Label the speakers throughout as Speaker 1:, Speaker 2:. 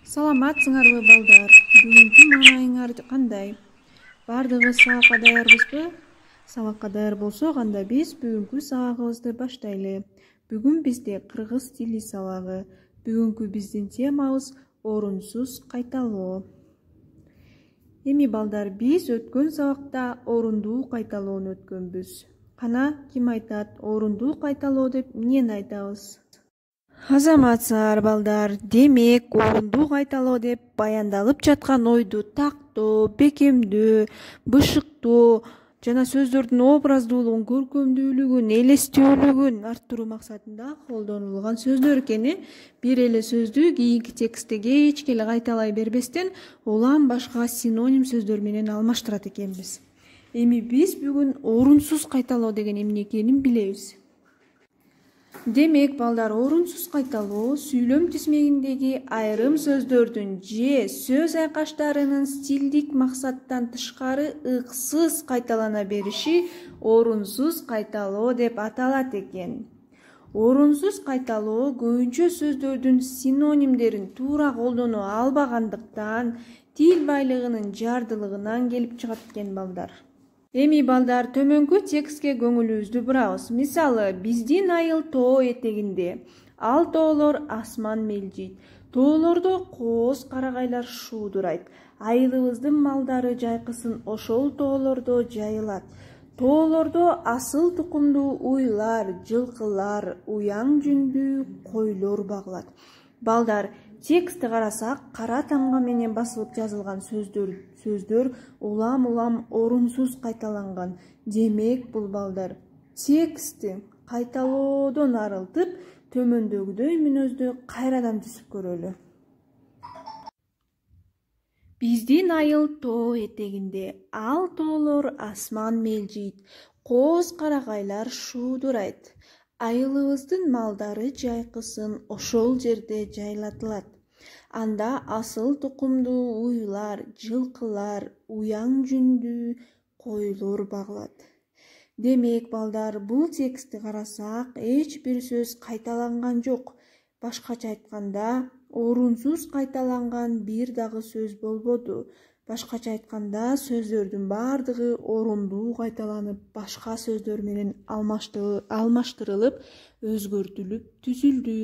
Speaker 1: Саламатсыңарбы балдар? Бүгүнкү маанайыңар кандай? Бардыгы сабакка даярбызбы? Сабакка даяр болсок, анда биз бүгүнкү сабагыбызды баштайлы. Бүгүн бизде кыргыз тили сабагы. Бүгүнкү биздин темабыз орунсуз кайталоо. Эми балдар, биз өткөн сабакта орундуу кайталоону өткөнбүз. Кана ким айтат, орундуу кайталоо деп эмнени айтабыз? Азаматсыңар балдар, демек орундуу кайталоо деп баяндалып жаткан ойду тактоо, бекемдөө, бышыктоо жана сөздөрдүн образдуулугун, көркөмдүүлүгүн, элестүүлүгүн арттыруу максатында колдонулган сөздөр экен. Бир эле сөздү кийинки текстте кечке эле кайталай бербестен, улам башка синоним сөздөр менен алмаштырат экенбиз. Эми биз бүгүн орунсуз кайталоо деген эмне экенин билебиз. Демек балдар, орунсуз кайталоо сүйлөм тизмегиндеги айрым сөздөрдүн же сөз айкаштарынын стилдик максаттан тышкары ыксыз кайталана бериши орунсуз кайталоо деп аталат экен. Орунсуз кайталоо көбүнчө сөздөрдүн синонимдерин туура колдоно албагандыктан, тил байлыгынын жардылыгынан келип чыгат экен балдар. Эми балдар, төмөнкү текстке көңүлүбүздү бурабыз. Мисалы, биздин айыл тоо этегинде, ал тоолор асман мелжийт. Тоолордо кооз карагайлар шуудурайт. Айылыбыздын малдары жайкысын ошол тоолордо жайылат. Тоолордо асыл тукумдуу уйлар, жылкылар, уяң жүндүү койлор багылат. Балдар, текстти карасак, кара тамга менен басылып жазылган сөздөр улам орунсуз кайталанган. Демек, бул балдар, текстти кайталоодон арылтып, төмөндөгүдөй мүнөздү кайрадан түзүп көрөлү. Биздин айыл тоо этегинде, ал тоолор асман мелжийт, кооз карагайлар шуудурайт. Айылыбыздын малдары жайкысын ошол жерде жайлатылат. Анда асыл тукумдуу уйлар, жылкылар, уяң жүндүү койлор багылат. Демек балдар, бул текстти карасак, эч бир сөз кайталанган жок. Башкача айтканда, орунсуз кайталанган бир дагы сөз болбоду. Башкача айтканда, сөздөрдүн бардыгы орундуу кайталанып, башка сөздөр менен алмаштырылып, өзгөртүлүп түзүлдү.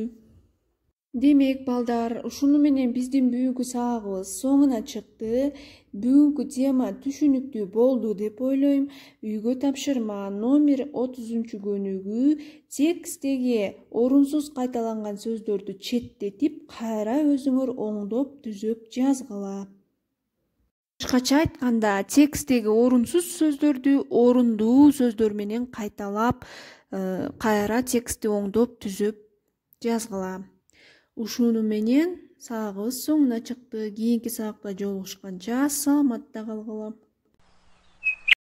Speaker 1: Демек балдар, ушуну менен биздин бүгүнкү сабагыбыз соңуна чыкты. Бүгүнкү тема түшүнүктүү болду деп ойлойм. Үйгө тапшырма номер 30 көнүгүү тексттеги орунсуз кайталанган сөздөрдү четтетип, кайра өзүңөр оңдоп түзөп жазгыла. Башкача айтканда, тексттеги орунсуз сөздөрдү орундуу сөздөр менен кайталап, кайра текстти оңдоп түзөп жазгыла. Ушуну менен сабагыбыз соңуна чыкты. Кийинки сабакта жолугушканча саламатта калгыла.